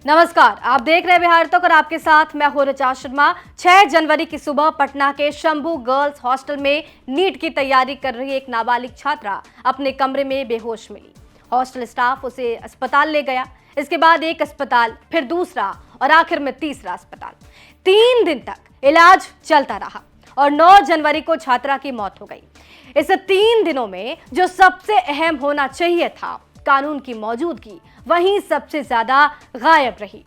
नमस्कार, आप देख रहे हैं बिहार तक और आपके साथ मैं हूं ऋचा शर्मा। 6 जनवरी की सुबह पटना के शंभू गर्ल्स हॉस्टल में नीट की तैयारी कर रही एक नाबालिग छात्रा अपने कमरे में बेहोश मिली। हॉस्टल स्टाफ उसे अस्पताल ले गया। इसके बाद एक अस्पताल, फिर दूसरा और आखिर में तीसरा अस्पताल। 3 दिन तक इलाज चलता रहा और 9 जनवरी को छात्रा की मौत हो गई। इस 3 दिनों में जो सबसे अहम होना चाहिए था, कानून की मौजूदगी, वहीं सबसे ज्यादा गायब रही।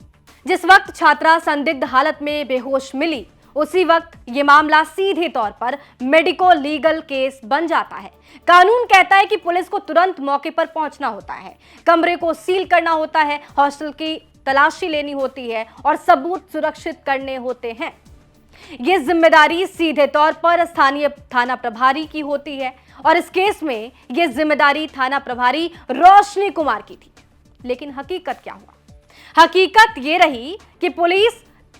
जिस वक्त छात्रा संदिग्ध हालत में बेहोश मिली, उसी वक्त ये मामला सीधे तौर पर मेडिको लीगल केस बन जाता है। कानून कहता है कि पुलिस को तुरंत मौके पर पहुंचना होता है, कमरे को सील करना होता है, हॉस्टल की तलाशी लेनी होती है और सबूत सुरक्षित करने होते हैं। ये जिम्मेदारी सीधे तौर पर स्थानीय थाना प्रभारी की होती है और इस केस में ये जिम्मेदारी थाना प्रभारी रोशनी कुमार की थी। लेकिन हकीकत क्या हुआ? हकीकत ये रही कि पुलिस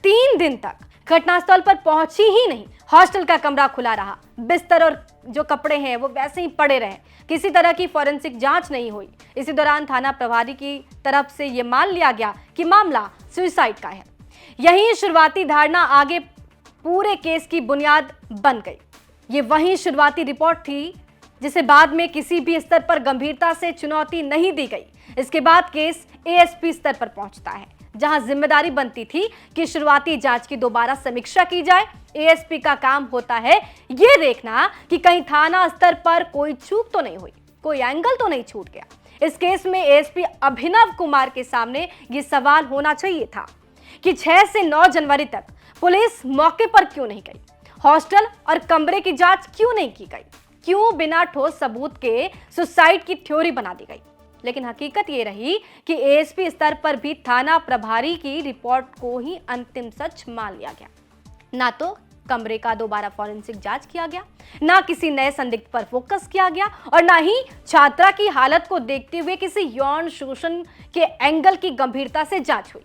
3 दिन तक घटनास्थल पर पहुंची ही नहीं। हॉस्टल का कमरा खुला रहा, बिस्तर और जो कपड़े हैं वो वैसे ही पड़े रहे, किसी तरह की फॉरेंसिक जांच नहीं हुई। इसी दौरान थाना प्रभारी की तरफ से ये मान लिया गया कि मामला सुसाइड का है। यही शुरुआती धारणा आगे पूरे केस की बुनियाद बन गई। ये वही शुरुआती रिपोर्ट थी जिसे बाद में किसी भी स्तर पर गंभीरता से चुनौती नहीं दी गई। इसके बाद केस एएसपी स्तर पर पहुंचता है, जहां जिम्मेदारी बनती थी कि शुरुआती जांच की दोबारा समीक्षा की जाए। एएसपी का काम होता है यह देखना कि कहीं थाना स्तर पर कोई चूक तो नहीं हुई, कोई एंगल तो नहीं छूट गया। इस केस में एएसपी अभिनव कुमार के सामने यह सवाल होना चाहिए था कि 6 से 9 जनवरी तक पुलिस मौके पर क्यों नहीं गई, हॉस्टल और कमरे की जांच क्यों नहीं की गई, क्यों बिना ठोस सबूत के सुसाइड की थ्योरी बना दी गई। लेकिन हकीकत ये रही कि एएसपी स्तर पर भी थाना प्रभारी की रिपोर्ट को ही अंतिम सच मान लिया गया। ना तो कमरे का दोबारा फॉरेंसिक जांच किया गया, ना किसी नए संदिग्ध पर फोकस किया गया और ना ही छात्रा की हालत को देखते हुए किसी यौन शोषण के एंगल की गंभीरता से जांच हुई।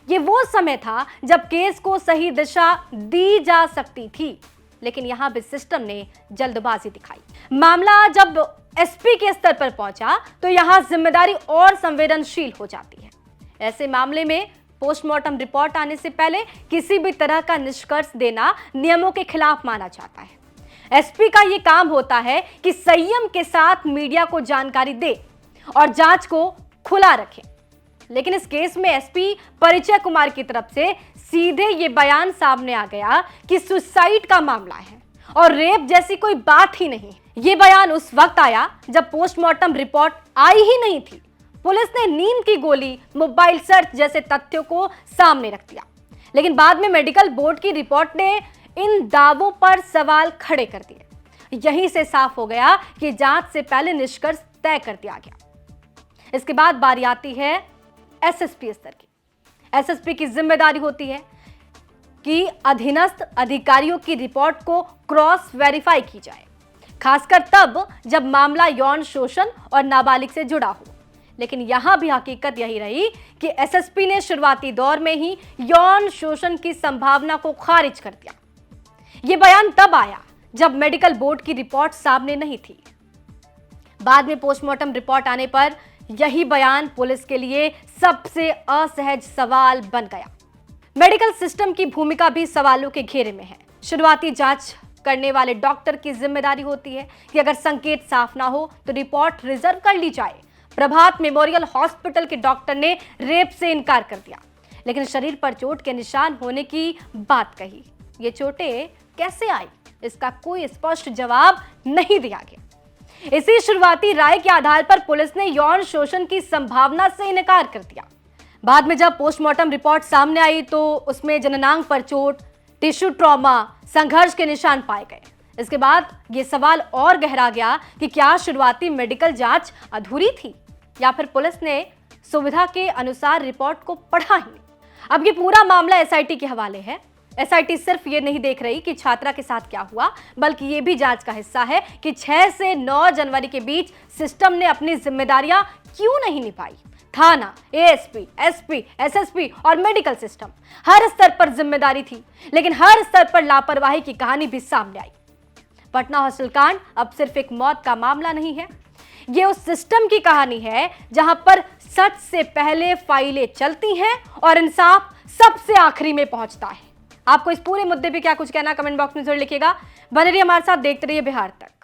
ये वो समय था जब केस को सही दिशा दी जा सकती थी, लेकिन यहां भी सिस्टम ने जल्दबाजी दिखाई। मामला जब एसपी के स्तर पर पहुंचा तो यहां जिम्मेदारी और संवेदनशील हो जाती है। ऐसे मामले में पोस्टमार्टम रिपोर्ट आने से पहले किसी भी तरह का निष्कर्ष देना नियमों के खिलाफ माना जाता है। एसपी का यह काम होता है कि संयम के साथ मीडिया को जानकारी दे और जांच को खुला रखे। लेकिन इस केस में एसपी परिचय कुमार की तरफ से सीधे ये बयान सामने आ गया कि सुसाइड का मामला है और रेप जैसी कोई बात ही नहीं। ये बयान उस वक्त आया जब पोस्टमार्टम रिपोर्ट आई ही नहीं थी। पुलिस ने नींद की गोली, मोबाइल सर्च जैसे तथ्यों को सामने रख दिया, लेकिन बाद में मेडिकल बोर्ड की रिपोर्ट ने इन दावों पर सवाल खड़े कर दिए। यहीं से साफ हो गया कि जांच से पहले निष्कर्ष तय कर दिया गया। इसके बाद बारी आती है एसएसपी स्तर की। एसएसपी की जिम्मेदारी होती है कि अधीनस्थ अधिकारियों की रिपोर्ट को क्रॉस वेरीफाई की जाए, खासकर तब जब मामला यौन शोषण और नाबालिग से जुड़ा हो। लेकिन यहां भी हकीकत यही रही कि एसएसपी ने शुरुआती दौर में ही यौन शोषण की संभावना को खारिज कर दिया। यह बयान तब आया जब मेडिकल बोर्ड की रिपोर्ट सामने नहीं थी। बाद में पोस्टमार्टम रिपोर्ट आने पर यही बयान पुलिस के लिए सबसे असहज सवाल बन गया। मेडिकल सिस्टम की भूमिका भी सवालों के घेरे में है। शुरुआती जांच करने वाले डॉक्टर की जिम्मेदारी होती है कि अगर संकेत साफ ना हो तो रिपोर्ट रिजर्व कर ली जाए। प्रभात मेमोरियल हॉस्पिटल के डॉक्टर ने रेप से इनकार कर दिया, लेकिन शरीर पर चोट के निशान होने की बात कही। ये चोटें कैसे आई, इसका कोई स्पष्ट जवाब नहीं दिया गया। इसी शुरुआती राय के आधार पर पुलिस ने यौन शोषण की संभावना से इनकार कर दिया। बाद में जब पोस्टमार्टम रिपोर्ट सामने आई तो उसमें जननांग पर चोट, टिश्यू ट्रॉमा, संघर्ष के निशान पाए गए। इसके बाद यह सवाल और गहरा गया कि क्या शुरुआती मेडिकल जांच अधूरी थी या फिर पुलिस ने सुविधा के अनुसार रिपोर्ट को पढ़ा ही नहीं। अब ये पूरा मामला एसआईटी के हवाले है। एसआईटी सिर्फ ये नहीं देख रही कि छात्रा के साथ क्या हुआ, बल्कि ये भी जांच का हिस्सा है कि 6 से 9 जनवरी के बीच सिस्टम ने अपनी जिम्मेदारियां क्यों नहीं निभाई। थाना, एएसपी, एसपी, एसएसपी और मेडिकल सिस्टम, हर स्तर पर जिम्मेदारी थी, लेकिन हर स्तर पर लापरवाही की कहानी भी सामने आई। पटना हॉस्टल कांड अब सिर्फ एक मौत का मामला नहीं है, ये उस सिस्टम की कहानी है जहां पर सच से पहले फाइलें चलती हैं और इंसाफ सबसे आखिरी में पहुंचता है। आपको इस पूरे मुद्दे पे क्या कुछ कहना, कमेंट बॉक्स में जरूर लिखिएगा। बने रहिए हमारे साथ, देखते रहिए बिहार तक।